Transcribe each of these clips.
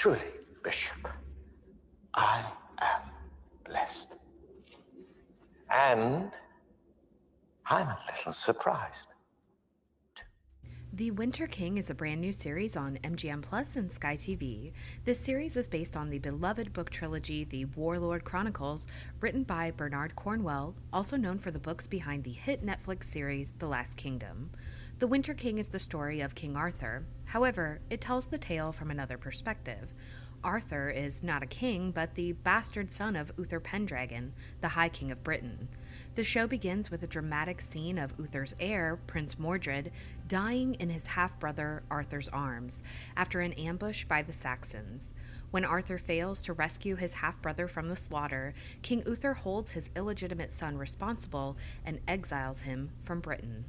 Truly, Bishop, I am blessed. And I'm a little surprised. The Winter King is a brand new series on MGM Plus and Sky TV. This series is based on the beloved book trilogy, The Warlord Chronicles, written by Bernard Cornwell, also known for the books behind the hit Netflix series The Last Kingdom. The Winter King is the story of King Arthur. However, it tells the tale from another perspective. Arthur is not a king, but the bastard son of Uther Pendragon, the High King of Britain. The show begins with a dramatic scene of Uther's heir, Prince Mordred, dying in his half-brother Arthur's arms after an ambush by the Saxons. When Arthur fails to rescue his half-brother from the slaughter, King Uther holds his illegitimate son responsible and exiles him from Britain.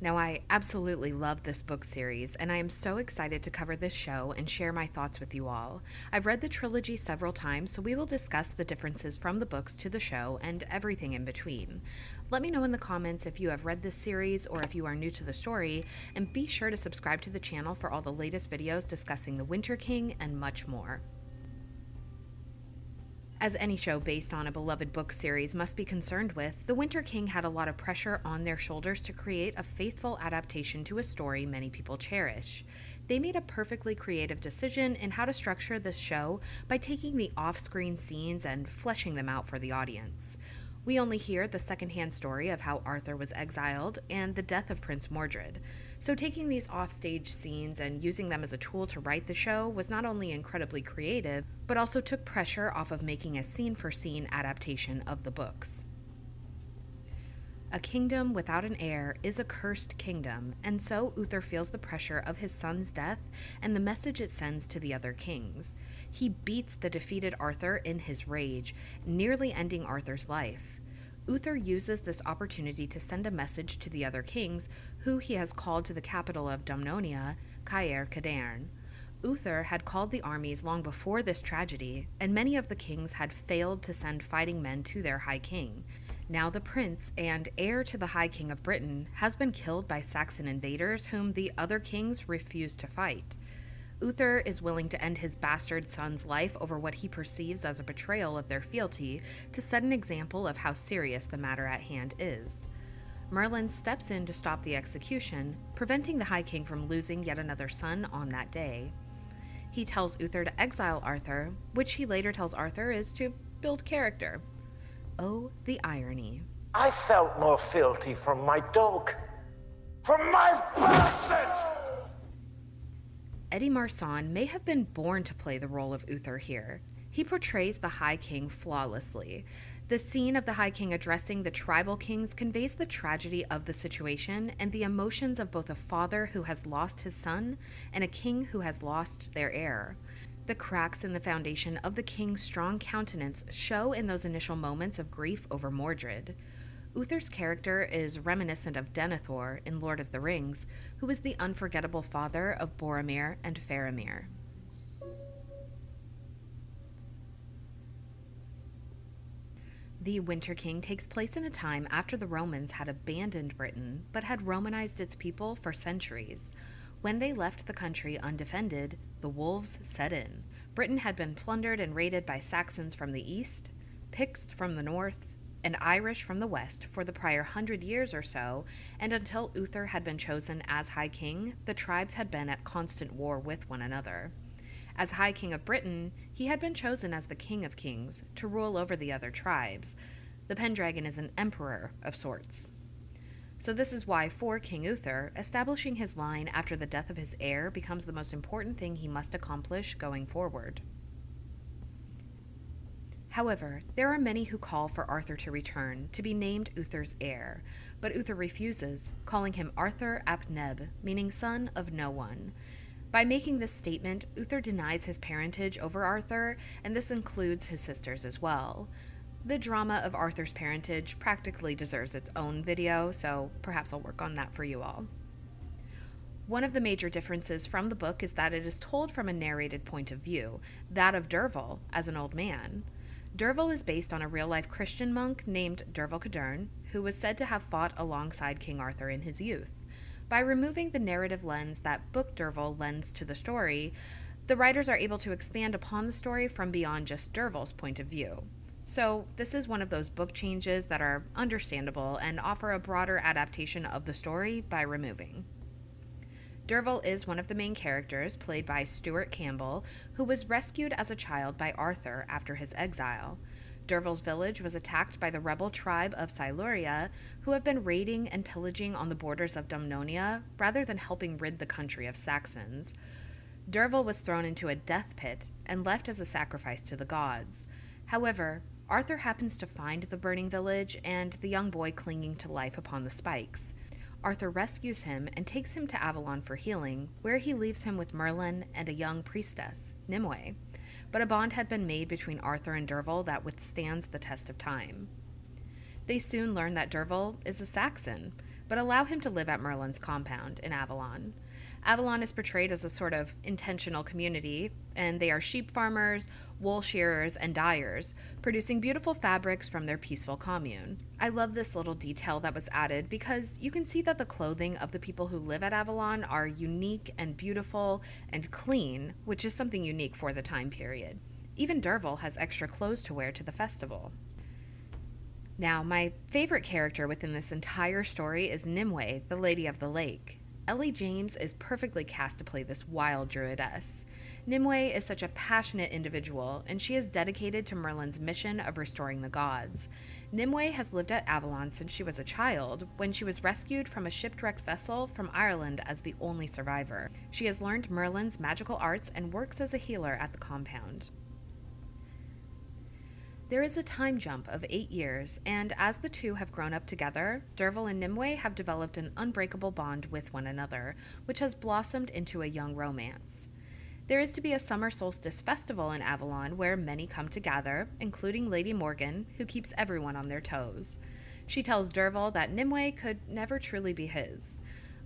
Now, I absolutely love this book series, and I am so excited to cover this show and share my thoughts with you all. I've read the trilogy several times, so we will discuss the differences from the books to the show and everything in between. Let me know in the comments if you have read this series or if you are new to the story, and be sure to subscribe to the channel for all the latest videos discussing the Winter King and much more. As any show based on a beloved book series must be concerned with, The Winter King had a lot of pressure on their shoulders to create a faithful adaptation to a story many people cherish. They made a perfectly creative decision in how to structure this show by taking the off-screen scenes and fleshing them out for the audience. We only hear the secondhand story of how Arthur was exiled and the death of Prince Mordred. So taking these offstage scenes and using them as a tool to write the show was not only incredibly creative, but also took pressure off of making a scene-for-scene adaptation of the books. A kingdom without an heir is a cursed kingdom, and so Uther feels the pressure of his son's death and the message it sends to the other kings. He beats the defeated Arthur in his rage, nearly ending Arthur's life. Uther uses this opportunity to send a message to the other kings, who he has called to the capital of Dumnonia, cadarn. Uther had called the armies long before this tragedy, and many of the kings had failed to send fighting men to their High King. Now the prince and heir to the High King of Britain has been killed by Saxon invaders whom the other kings refuse to fight. Uther is willing to end his bastard son's life over what he perceives as a betrayal of their fealty to set an example of how serious the matter at hand is. Merlin steps in to stop the execution, preventing the High King from losing yet another son on that day. He tells Uther to exile Arthur, which he later tells Arthur is to build character. Oh, the irony. I felt more fealty from my dog. From my bastard! Eddie Marsan may have been born to play the role of Uther here. He portrays the High King flawlessly. The scene of the High King addressing the tribal kings conveys the tragedy of the situation and the emotions of both a father who has lost his son and a king who has lost their heir. The cracks in the foundation of the king's strong countenance show in those initial moments of grief over Mordred. Uther's character is reminiscent of Denethor in Lord of the Rings, who is the unforgettable father of Boromir and Faramir. The Winter King takes place in a time after the Romans had abandoned Britain, but had Romanized its people for centuries. When they left the country undefended, the wolves set in. Britain had been plundered and raided by Saxons from the east, Picts from the north, and Irish from the west for the prior 100 years or so, and until Uther had been chosen as High King, the tribes had been at constant war with one another. As High King of Britain, he had been chosen as the King of Kings to rule over the other tribes. The Pendragon is an emperor of sorts. So this is why, for King Uther, establishing his line after the death of his heir becomes the most important thing he must accomplish going forward. However, there are many who call for Arthur to return, to be named Uther's heir, but Uther refuses, calling him Arthur ap Neb, meaning son of no one. By making this statement, Uther denies his parentage over Arthur, and this includes his sisters as well. The drama of Arthur's parentage practically deserves its own video, so perhaps I'll work on that for you all. One of the major differences from the book is that it is told from a narrated point of view, that of Derfel as an old man. Derfel is based on a real-life Christian monk named Cadarn, who was said to have fought alongside King Arthur in his youth. By removing the narrative lens that book Derfel lends to the story, the writers are able to expand upon the story from beyond just Derfel's point of view. So, this is one of those book changes that are understandable and offer a broader adaptation of the story by removing. Derfel is one of the main characters, played by Stuart Campbell, who was rescued as a child by Arthur after his exile. Derfel's village was attacked by the rebel tribe of Siluria, who have been raiding and pillaging on the borders of Clooohneo rather than helping rid the country of Saxons. Derfel was thrown into a death pit and left as a sacrifice to the gods. However, Arthur happens to find the burning village and the young boy clinging to life upon the spikes. Arthur rescues him and takes him to Avalon for healing, where he leaves him with Merlin and a young priestess, Nimue. But a bond had been made between Arthur and Derfel that withstands the test of time. They soon learn that Derfel is a Saxon, but allow him to live at Merlin's compound in Avalon. Avalon is portrayed as a sort of intentional community, and they are sheep farmers, wool shearers, and dyers, producing beautiful fabrics from their peaceful commune. I love this little detail that was added because you can see that the clothing of the people who live at Avalon are unique and beautiful and clean, which is something unique for the time period. Even Derfel has extra clothes to wear to the festival. Now, my favorite character within this entire story is Nimue, the Lady of the Lake. Ellie James is perfectly cast to play this wild druidess. Nimue is such a passionate individual, and she is dedicated to Merlin's mission of restoring the gods. Nimue has lived at Avalon since she was a child, when she was rescued from a shipwrecked vessel from Ireland as the only survivor. She has learned Merlin's magical arts and works as a healer at the compound. There is a time jump of 8 years, and as the two have grown up together, Derfel and Nimue have developed an unbreakable bond with one another, which has blossomed into a young romance. There is to be a summer solstice festival in Avalon where many come to gather, including Lady Morgan, who keeps everyone on their toes. She tells Derfel that Nimue could never truly be his.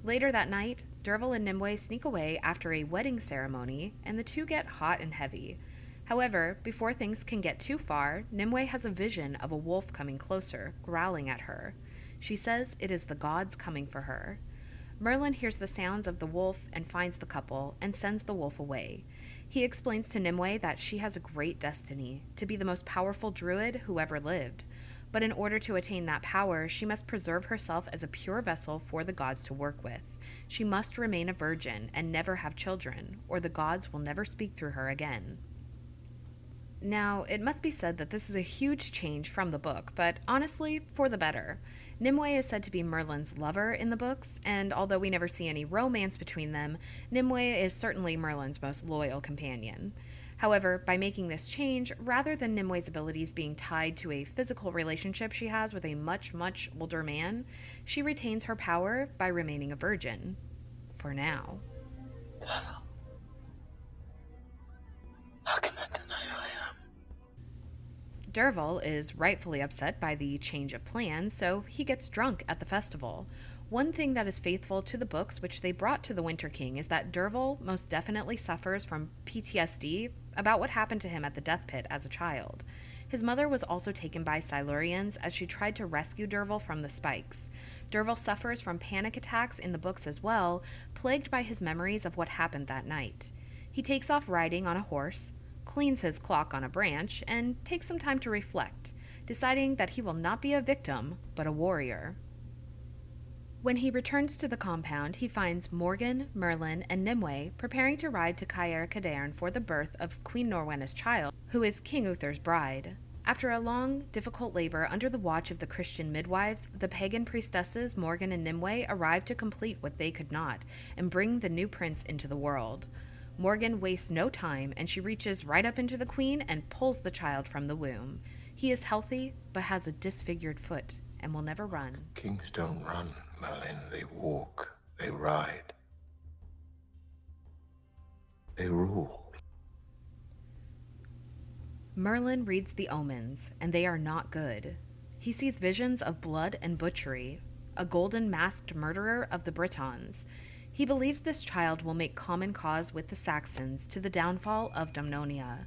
Later that night, Derfel and Nimue sneak away after a wedding ceremony, and the two get hot and heavy. However, before things can get too far, Nimue has a vision of a wolf coming closer, growling at her. She says it is the gods coming for her. Merlin hears the sounds of the wolf and finds the couple and sends the wolf away. He explains to Nimue that she has a great destiny, to be the most powerful druid who ever lived. But in order to attain that power, she must preserve herself as a pure vessel for the gods to work with. She must remain a virgin and never have children, or the gods will never speak through her again. Now, it must be said that this is a huge change from the book, but honestly, for the better. Nimue is said to be Merlin's lover in the books, and although we never see any romance between them, Nimue is certainly Merlin's most loyal companion. However, by making this change, rather than Nimue's abilities being tied to a physical relationship she has with a much, much older man, she retains her power by remaining a virgin. For now. Devil. How can I deny who I am? Derfel is rightfully upset by the change of plans, so he gets drunk at the festival. One thing that is faithful to the books which they brought to the Winter King is that Derfel most definitely suffers from PTSD about what happened to him at the death pit as a child. His mother was also taken by Silurians as she tried to rescue Derfel from the spikes. Derfel suffers from panic attacks in the books as well, plagued by his memories of what happened that night. He takes off riding on a horse, cleans his clock on a branch, and takes some time to reflect, deciding that he will not be a victim, but a warrior. When he returns to the compound, he finds Morgan, Merlin, and Nimue preparing to ride to cadarn for the birth of Queen Norwenna's child, who is King Uther's bride. After a long, difficult labor under the watch of the Christian midwives, the pagan priestesses Morgan and Nimue arrive to complete what they could not, and bring the new prince into the world. Morgan wastes no time, and she reaches right up into the queen and pulls the child from the womb. He is healthy, but has a disfigured foot, and will never run. Kings don't run, Merlin. They walk. They ride. They rule. Merlin reads the omens, and they are not good. He sees visions of blood and butchery, a golden-masked murderer of the Britons. He believes this child will make common cause with the Saxons to the downfall of Clooohneo.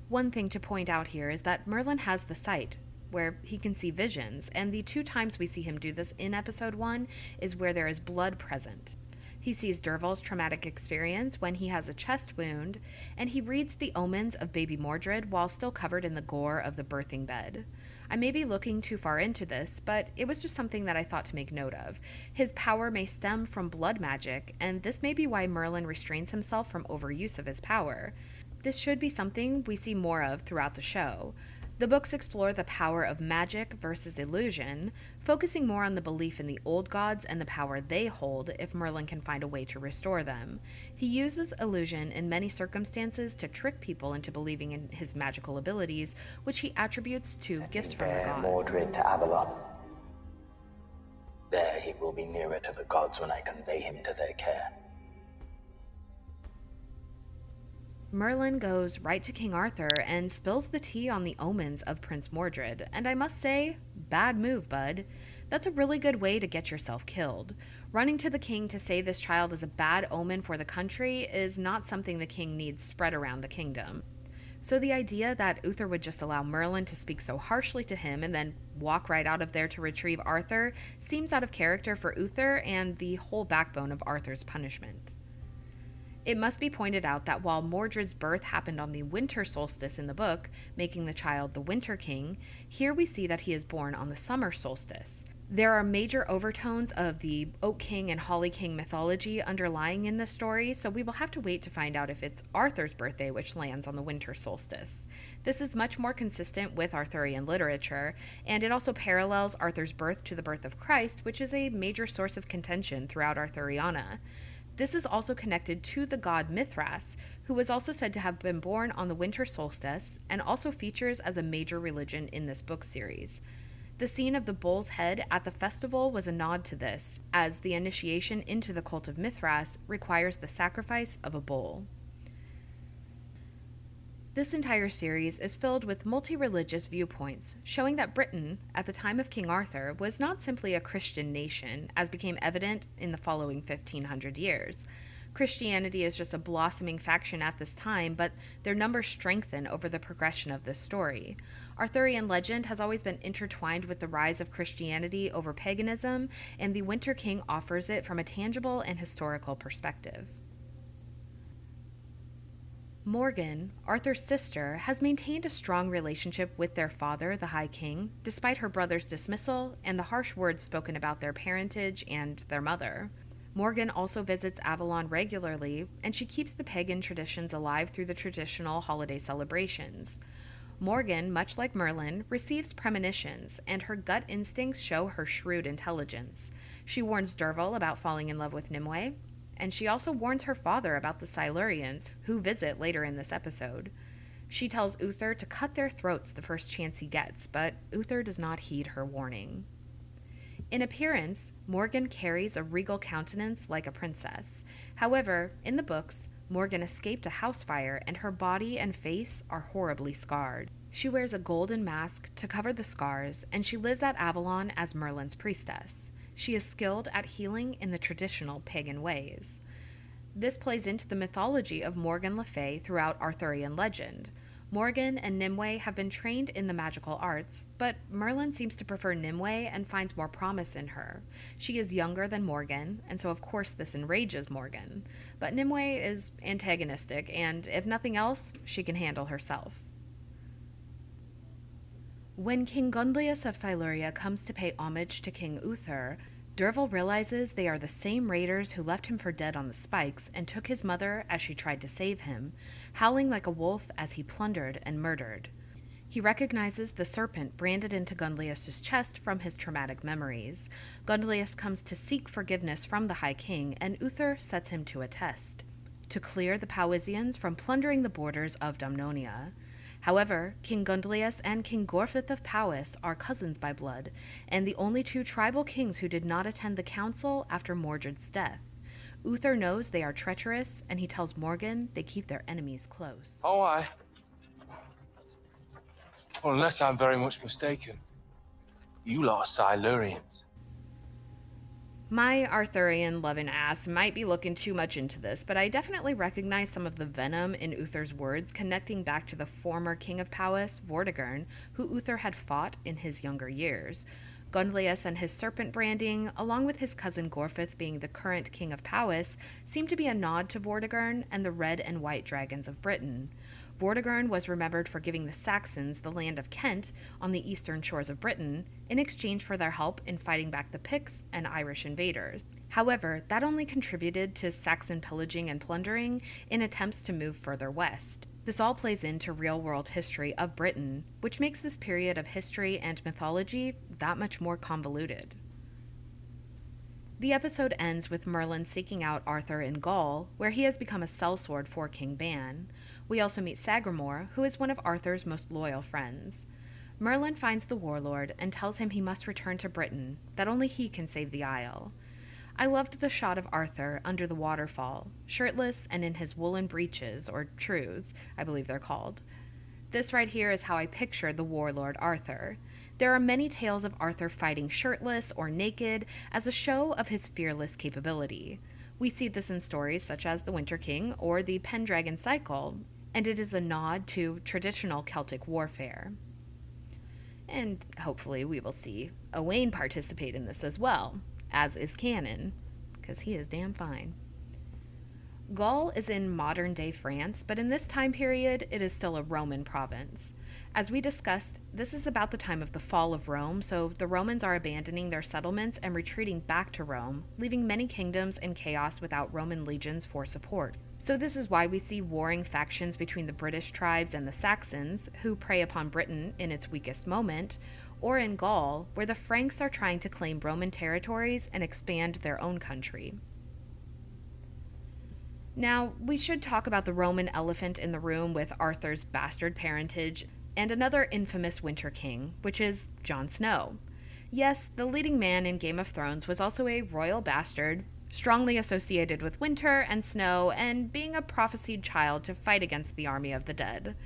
One thing to point out here is that Merlin has the sight, where he can see visions, and the 2 times we see him do this in episode 1 is where there is blood present. He sees Dervel's traumatic experience when he has a chest wound, and he reads the omens of baby Mordred while still covered in the gore of the birthing bed. I may be looking too far into this, but it was just something that I thought to make note of. His power may stem from blood magic, and this may be why Merlin restrains himself from overuse of his power. This should be something we see more of throughout the show. The books explore the power of magic versus illusion, focusing more on the belief in the old gods and the power they hold if Merlin can find a way to restore them. He uses illusion in many circumstances to trick people into believing in his magical abilities, which he attributes to gifts from the gods. Mordred to Avalon. There he will be nearer to the gods when I convey him to their care. Merlin goes right to King Arthur and spills the tea on the omens of Prince Mordred, and I must say, bad move, bud. That's a really good way to get yourself killed. Running to the king to say this child is a bad omen for the country is not something the king needs spread around the kingdom. So the idea that Uther would just allow Merlin to speak so harshly to him and then walk right out of there to retrieve Arthur seems out of character for Uther and the whole backbone of Arthur's punishment. It must be pointed out that while Mordred's birth happened on the winter solstice in the book, making the child the Winter King, here we see that he is born on the summer solstice. There are major overtones of the Oak King and Holly King mythology underlying in this story, so we will have to wait to find out if it's Arthur's birthday which lands on the winter solstice. This is much more consistent with Arthurian literature, and it also parallels Arthur's birth to the birth of Christ, which is a major source of contention throughout Arthuriana. This is also connected to the god Mithras, who was also said to have been born on the winter solstice and also features as a major religion in this book series. The scene of the bull's head at the festival was a nod to this, as the initiation into the cult of Mithras requires the sacrifice of a bull. This entire series is filled with multi-religious viewpoints, showing that Britain, at the time of King Arthur, was not simply a Christian nation, as became evident in the following 1500 years. Christianity is just a blossoming faction at this time, but their numbers strengthen over the progression of this story. Arthurian legend has always been intertwined with the rise of Christianity over paganism, and the Winter King offers it from a tangible and historical perspective. Morgan, Arthur's sister, has maintained a strong relationship with their father, the High King, despite her brother's dismissal and the harsh words spoken about their parentage and their mother. Morgan also visits Avalon regularly, and she keeps the pagan traditions alive through the traditional holiday celebrations. Morgan, much like Merlin, receives premonitions, and her gut instincts show her shrewd intelligence. She warns Dervel about falling in love with Nimue, and she also warns her father about the Silurians, who visit later in this episode. She tells Uther to cut their throats the first chance he gets, but Uther does not heed her warning. In appearance, Morgan carries a regal countenance like a princess. However, in the books, Morgan escaped a house fire and her body and face are horribly scarred. She wears a golden mask to cover the scars, and she lives at Avalon as Merlin's priestess. She is skilled at healing in the traditional pagan ways. This plays into the mythology of Morgan Le Fay throughout Arthurian legend. Morgan and Nimue have been trained in the magical arts, but Merlin seems to prefer Nimue and finds more promise in her. She is younger than Morgan, and so of course this enrages Morgan. But Nimue is antagonistic, and if nothing else, she can handle herself. When King Gunlius of Siluria comes to pay homage to King Uther, Dervel realizes they are the same raiders who left him for dead on the spikes and took his mother as she tried to save him, howling like a wolf as he plundered and murdered. He recognizes the serpent branded into Gunlius's chest from his traumatic memories. Gunlius comes to seek forgiveness from the High King, and Uther sets him to a test, to clear the Powisians from plundering the borders of Dumnonia. However, King Gunlius and King Gorfith of Powys are cousins by blood, and the only 2 tribal kings who did not attend the council after Mordred's death. Uther knows they are treacherous, and he tells Morgan they keep their enemies close. Oh, aye. Well, unless I'm very much mistaken, you lot are Silurians. My Arthurian loving ass might be looking too much into this, but I definitely recognize some of the venom in Uther's words connecting back to the former king of Powys, Vortigern, who Uther had fought in his younger years. Gunlius and his serpent branding, along with his cousin Gorfith being the current king of Powys, seem to be a nod to Vortigern and the red and white dragons of Britain. Vortigern was remembered for giving the Saxons the land of Kent on the eastern shores of Britain in exchange for their help in fighting back the Picts and Irish invaders. However, that only contributed to Saxon pillaging and plundering in attempts to move further west. This all plays into real-world history of Britain, which makes this period of history and mythology that much more convoluted. The episode ends with Merlin seeking out Arthur in Gaul, where he has become a sellsword for King Ban. We also meet Sagramore, who is one of Arthur's most loyal friends. Merlin finds the warlord and tells him he must return to Britain, that only he can save the Isle. I loved the shot of Arthur under the waterfall, shirtless and in his woolen breeches, or trews, I believe they're called. This right here is how I picture the warlord Arthur. There are many tales of Arthur fighting shirtless or naked as a show of his fearless capability. We see this in stories such as The Winter King or the Pendragon Cycle, and it is a nod to traditional Celtic warfare. And hopefully we will see Owain participate in this as well, as is canon, because he is damn fine. Gaul is in modern-day France, but in this time period, it is still a Roman province. As we discussed, this is about the time of the fall of Rome, so the Romans are abandoning their settlements and retreating back to Rome, leaving many kingdoms in chaos without Roman legions for support. So this is why we see warring factions between the British tribes and the Saxons, who prey upon Britain in its weakest moment, or in Gaul, where the Franks are trying to claim Roman territories and expand their own country. Now, we should talk about the Roman elephant in the room with Arthur's bastard parentage and another infamous Winter King, which is Jon Snow. Yes, the leading man in Game of Thrones was also a royal bastard, strongly associated with winter and snow and being a prophesied child to fight against the army of the dead.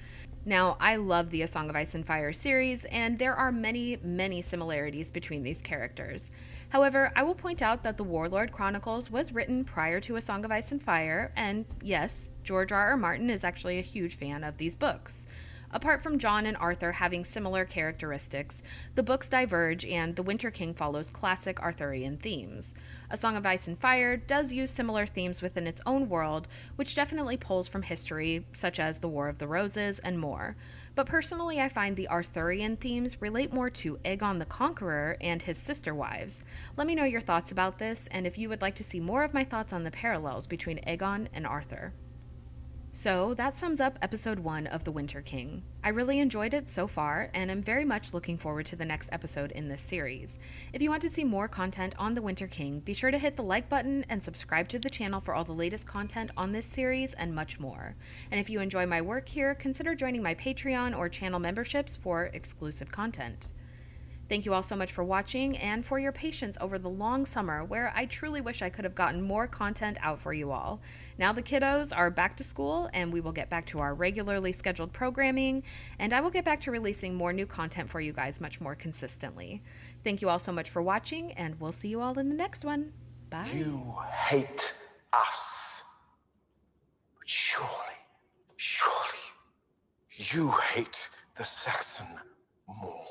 Now, I love the A Song of Ice and Fire series, and there are many, many similarities between these characters. However, I will point out that the Warlord Chronicles was written prior to A Song of Ice and Fire, and yes, George R. R. Martin is actually a huge fan of these books. Apart from Jon and Arthur having similar characteristics, the books diverge and The Winter King follows classic Arthurian themes. A Song of Ice and Fire does use similar themes within its own world, which definitely pulls from history, such as the War of the Roses and more. But personally, I find the Arthurian themes relate more to Aegon the Conqueror and his sister wives. Let me know your thoughts about this, and if you would like to see more of my thoughts on the parallels between Aegon and Arthur. So that sums up episode 1 of The Winter King. I really enjoyed it so far, and I'm very much looking forward to the next episode in this series. If you want to see more content on The Winter King, be sure to hit the like button and subscribe to the channel for all the latest content on this series and much more. And if you enjoy my work here, consider joining my Patreon or channel memberships for exclusive content. Thank you all so much for watching and for your patience over the long summer where I truly wish I could have gotten more content out for you all. Now the kiddos are back to school and we will get back to our regularly scheduled programming, and I will get back to releasing more new content for you guys much more consistently. Thank you all so much for watching, and we'll see you all in the next one. Bye. You hate us. But surely, you hate the Saxon more.